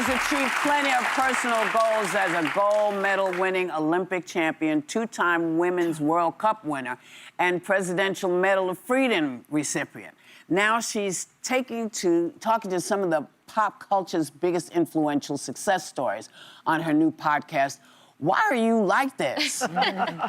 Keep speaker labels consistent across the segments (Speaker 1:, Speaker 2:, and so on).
Speaker 1: has achieved plenty of personal goals as a gold medal-winning Olympic champion, two-time Women's World Cup winner, and Presidential Medal of Freedom recipient. Now she's talking to some of the pop culture's biggest influential success stories on her new podcast, Why Are You Like This?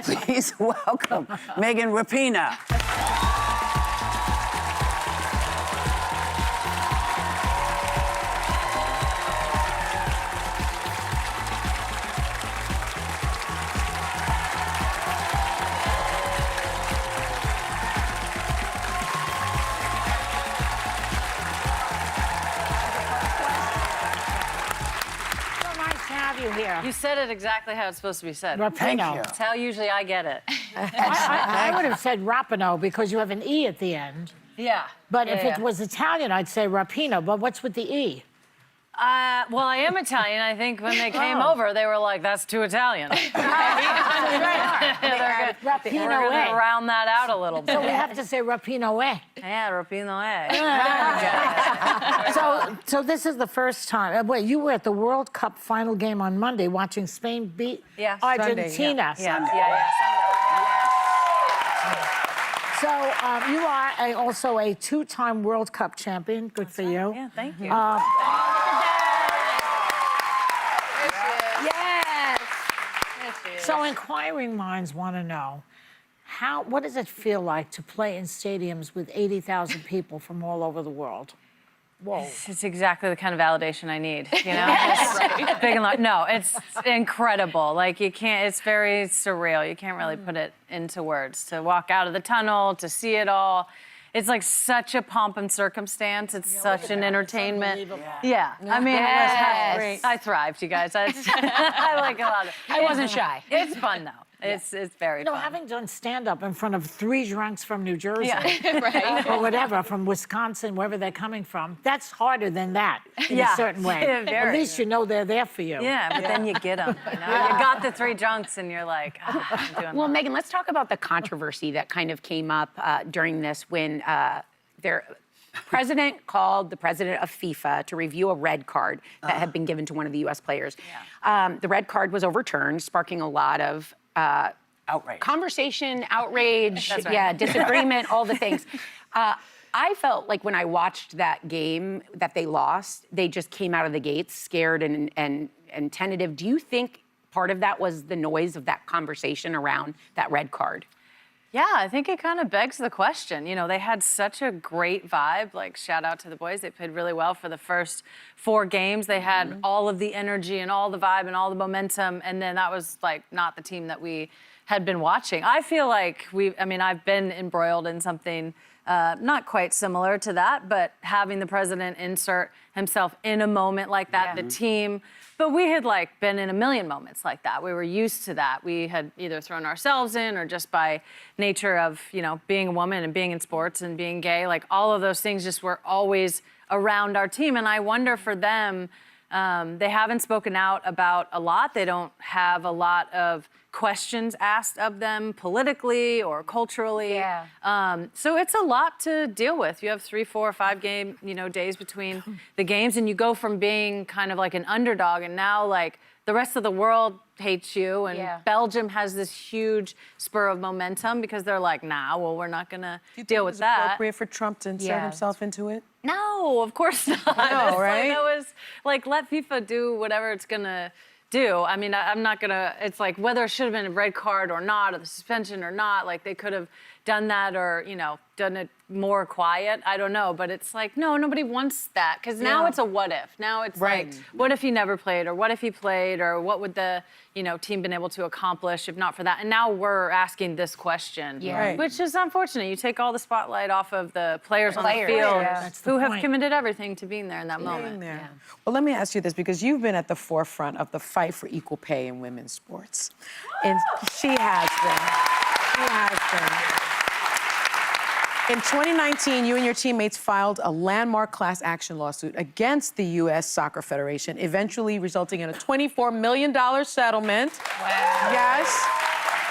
Speaker 1: Please welcome Megan Rapinoe.
Speaker 2: You said it exactly how it's supposed to be said.
Speaker 1: Rapinoe.
Speaker 2: That's how usually I get it.
Speaker 3: I would have said Rapinoe because you have an E at the end.
Speaker 2: Yeah.
Speaker 3: But if it was Italian, I'd say Rapinoe. But what's with the E?
Speaker 2: Well, I am Italian. I think when they came over, they were like, that's too Italian.
Speaker 3: Rapinoe.
Speaker 2: We're going to round that out a little bit.
Speaker 3: So we have to say Rapinoe.
Speaker 2: Yeah, Rapinoe.
Speaker 3: So this is the first time. Wait, you were at the World Cup final game on Monday watching Spain beat Argentina.
Speaker 2: Yeah.
Speaker 3: So you are also a two-time World Cup champion. Good for you.
Speaker 2: Yeah, thank you.
Speaker 3: So inquiring minds want to know, what does it feel like to play in stadiums with 80,000 people from all over the world? Whoa.
Speaker 2: It's exactly the kind of validation I need, you know? It's big and loud. No, it's incredible. Like, you can't, it's very surreal. You can't really put it into words. To walk out of the tunnel, to see it all. It's like such a pomp and circumstance. It's such an entertainment. Yeah. I mean, I thrived, you guys. I like a lot of it.
Speaker 4: I wasn't shy.
Speaker 2: It's fun, though. It's very fun.
Speaker 3: Having done stand-up in front of three drunks from New Jersey,
Speaker 4: Right.
Speaker 3: or whatever, from Wisconsin, wherever they're coming from, that's harder than that in a certain way. At least you know they're there for you.
Speaker 2: Yeah, but then you get them. You know? You got the three drunks, and you're like, I'm doing
Speaker 4: Well, Megan, let's talk about the controversy that kind of came up during this when their president called the president of FIFA to review a red card that had been given to one of the U.S. players. Yeah. The red card was overturned, sparking a lot of
Speaker 1: outrage.
Speaker 4: Conversation, outrage, disagreement, all the things. I felt like when I watched that game that they lost, they just came out of the gates scared and tentative. Do you think part of that was the noise of that conversation around that red card?
Speaker 2: Yeah, I think it kind of begs the question. You know, they had such a great vibe. Like, shout out to the boys. They played really well for the first 4 games. They had all of the energy and all the vibe and all the momentum. And then that was, like, not the team that we had been watching. I feel like I've been embroiled in something not quite similar to that, but having the president insert himself in a moment like that, the team. But we had been in a million moments like that. We were used to that. We had either thrown ourselves in or just by nature of, being a woman and being in sports and being gay, all of those things just were always around our team. And I wonder for them, they haven't spoken out about a lot. They don't have a lot of questions asked of them politically or culturally. Yeah. So it's a lot to deal with. You have 3, 4, 5 game, days between the games, and you go from being kind of like an underdog, and now the rest of the world hates you, and Belgium has this huge spur of momentum because they're like, nah, well, we're not gonna deal with that.
Speaker 5: Appropriate for Trump to insert himself into it?
Speaker 2: No, of course not.
Speaker 5: No, right?
Speaker 2: That was let FIFA do whatever it's gonna do. I mean, I'm not gonna, it's whether it should have been a red card or not, or the suspension or not, they could have done that or, done it more quiet. I don't know, but it's no, nobody wants that. Because now it's a what if. Now it's what if he never played, or what if he played, or what would the, team been able to accomplish if not for that? And now we're asking this question, which is unfortunate. You take all the spotlight off of the players on the field who have committed everything to being there in that moment.
Speaker 5: Yeah. Well, let me ask you this, because you've been at the forefront of the fight for equal pay in women's sports. And she has been. She has been. In 2019, you and your teammates filed a landmark class action lawsuit against the U.S. Soccer Federation, eventually resulting in a $24 million settlement. Wow. Yes.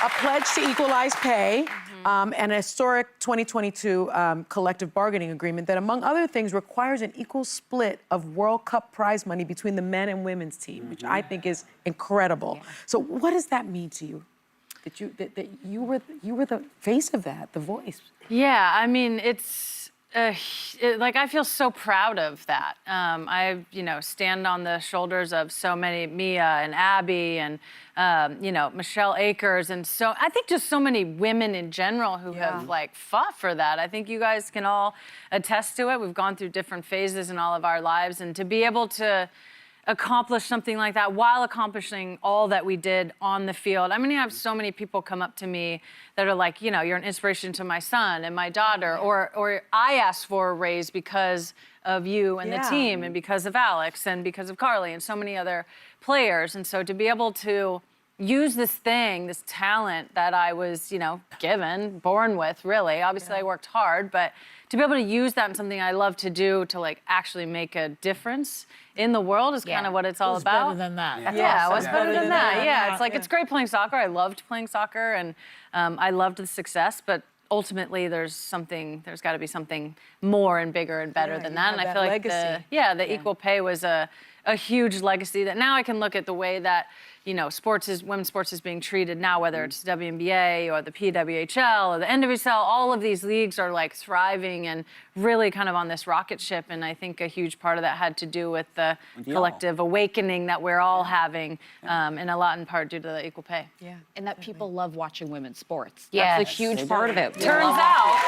Speaker 5: A pledge to equalize pay. and a historic 2022 collective bargaining agreement that, among other things, requires an equal split of World Cup prize money between the men and women's team, which I think is incredible. So what does that mean to you? That you were the face of that, the voice.
Speaker 2: Yeah, I mean, it's like I feel so proud of that. I, stand on the shoulders of so many, Mia and Abby and, Michelle Akers, and so I think just so many women in general who have fought for that. I think you guys can all attest to it. We've gone through different phases in all of our lives, and to be able to accomplish something like that while accomplishing all that we did on the field. I mean, I have so many people come up to me that are like, you're an inspiration to my son and my daughter, or I asked for a raise because of you and the team, and because of Alex and because of Carly and so many other players. And so to be able to use this talent that I was, given, born with, really. Obviously, I worked hard, but to be able to use that in something I love to do to actually make a difference in the world is kind of what it's all about.
Speaker 3: Better than that.
Speaker 2: Yeah, what's better than that? Yeah, it's like it's great playing soccer. I loved playing soccer, and I loved the success, but ultimately there's got to be something more and bigger and better than that. And I feel like the equal pay was a huge legacy that now I can look at the way that women's sports is being treated now, whether it's WNBA or the PWHL or the NWSL. All of these leagues are thriving and really kind of on this rocket ship. And I think a huge part of that had to do with the collective awakening that we're all having, and a lot in part due to the equal pay.
Speaker 6: Yeah, and that people love watching women's sports.
Speaker 4: Yeah,
Speaker 6: that's a huge part of it.
Speaker 2: Turns out.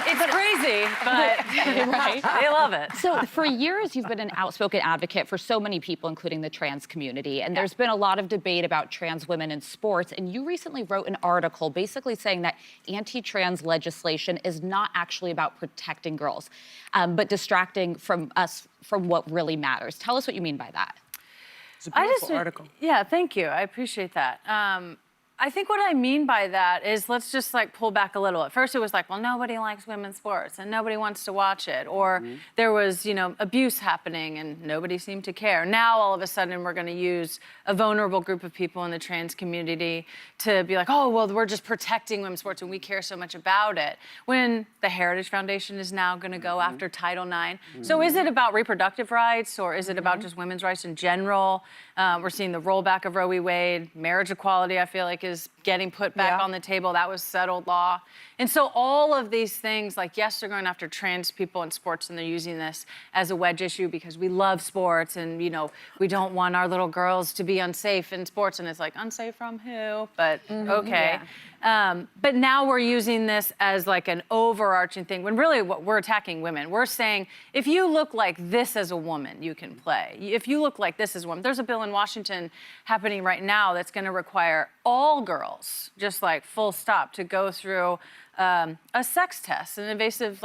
Speaker 6: It's
Speaker 2: crazy, but they love it.
Speaker 6: So for years, you've been an outspoken advocate for so many people, including the trans community. And there's been a lot of debate about trans women in sports. And you recently wrote an article basically saying that anti-trans legislation is not actually about protecting girls, but distracting from us from what really matters. Tell us what you mean by that.
Speaker 5: It's a beautiful article.
Speaker 2: Yeah, thank you. I appreciate that. I think what I mean by that is let's just pull back a little. At first it was well, nobody likes women's sports and nobody wants to watch it. Or there was, abuse happening and nobody seemed to care. Now all of a sudden we're going to use a vulnerable group of people in the trans community to be like, oh, well, we're just protecting women's sports and we care so much about it. When the Heritage Foundation is now going to go after Title IX. So is it about reproductive rights or is it about just women's rights in general? We're seeing the rollback of Roe v. Wade, marriage equality, I feel like is getting put back on the table. That was settled law. And so all of these things, yes, they're going after trans people in sports and they're using this as a wedge issue because we love sports and, we don't want our little girls to be unsafe in sports. And it's unsafe from who? But okay. But now we're using this as an overarching thing when really what we're attacking women. We're saying, if you look like this as a woman, you can play. If you look like this as a woman, there's a bill in Washington happening right now that's going to require all girls, just full stop, to go through a sex test, an invasive,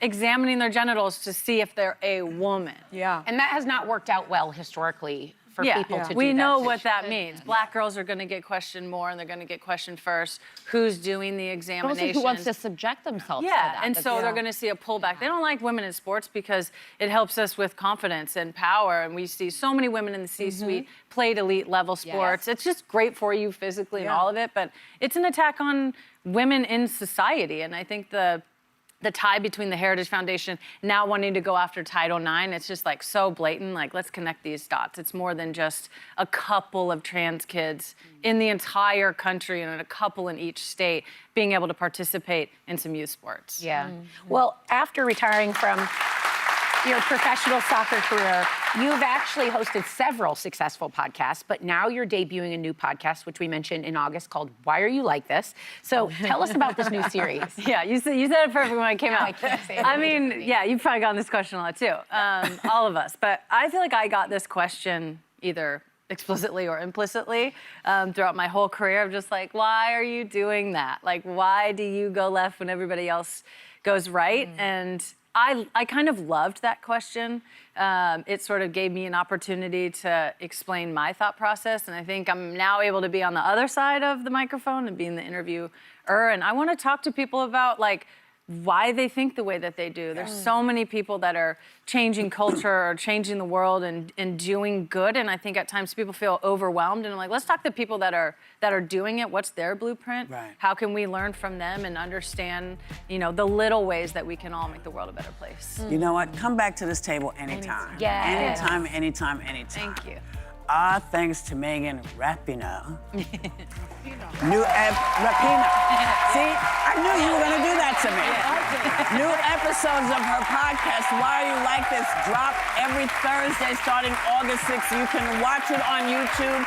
Speaker 2: examining their genitals to see if they're a woman.
Speaker 5: Yeah.
Speaker 4: And that has not worked out well historically for people to do that.
Speaker 2: We know what that means. Black girls are going to get questioned more, and they're going to get questioned first. Who's doing the examination?
Speaker 6: Also, who wants to subject themselves to that?
Speaker 2: And so they're going to see a pullback. They don't like women in sports because it helps us with confidence and power. And we see so many women in the C-suite played elite level sports. It's just great for you physically and all of it, but it's an attack on women in society. And I think the tie between the Heritage Foundation now wanting to go after Title IX, it's just so blatant. Let's connect these dots. It's more than just a couple of trans kids in the entire country and a couple in each state being able to participate in some youth sports.
Speaker 4: Yeah. Well, after retiring from your professional soccer career, you've actually hosted several successful podcasts, but now you're debuting a new podcast, which we mentioned in August, called Why Are You Like This? So tell us about this new series.
Speaker 2: Yeah, you said it perfectly when I came out.
Speaker 4: I can't say it.
Speaker 2: I mean, yeah, you've probably gotten this question a lot too, all of us. But I feel like I got this question either explicitly or implicitly throughout my whole career of just why are you doing that? Why do you go left when everybody else goes right? And I kind of loved that question. It sort of gave me an opportunity to explain my thought process. And I think I'm now able to be on the other side of the microphone and being the interviewer. And I want to talk to people about why they think the way that they do. There's so many people that are changing culture or changing the world and doing good. And I think at times people feel overwhelmed. And I'm like, let's talk to people that are doing it. What's their blueprint?
Speaker 1: Right.
Speaker 2: How can we learn from them and understand, the little ways that we can all make the world a better place?
Speaker 1: You know what? Come back to this table anytime.
Speaker 4: Yeah.
Speaker 1: Anytime, anytime.
Speaker 2: Thank you.
Speaker 1: Our thanks to Megan Rapinoe. Rapinoe. See, I knew you were gonna do that to me. New episodes of her podcast, Why Are You Like This, drop every Thursday starting August 6th. You can watch it on YouTube.